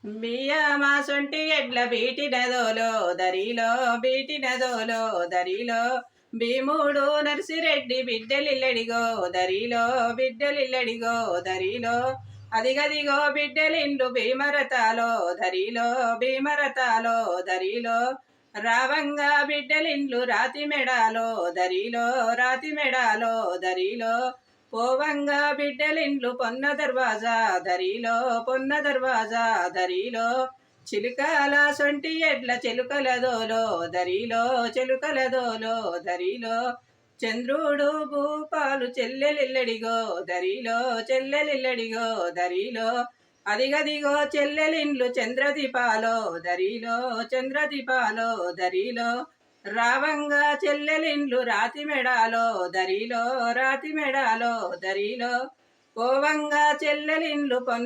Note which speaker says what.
Speaker 1: బియ్యమా సొంటి ఎడ్ల బీటినదోలో దరిలో బీటినదోలో దరిలో భీముడు నర్సిరెడ్డి బిడ్డలిల్లడిగో దరిలో బిడ్డలిల్లడిగో దరిలో అదిగదిగో బిడ్డలిండ్లు భీమరతాలో దరిలో భీమరతాలో దరిలో రావంగా బిడ్డలిండ్లు రాతి మెడాలో దరిలో రాతి మెడాలో దరిలో పోవంగా బిడ్డలిండ్లు పొన్న దర్వాజా దరిలో పొన్న దర్వాజా దరిలో చిలుకల సొంటి ఎడ్ల చెలుకలదోలో దరిలో చెలుకలదోలో దరిలో చంద్రుడు భూపాలు చెల్లెలిల్లడిగో దరిలో చెల్లెలిల్లడిగో దరిలో అదిగదిగో చెల్లెలిండ్లు చంద్రదీపాలో దరిలో చంద్రదీపాలో దరిలో రావంగా చెల్లెలిండ్లు రాతి మెడాలో దరిలో రాతి మెడాలో దరిలో పోవంగా చెల్లెలిండ్లు పొన్న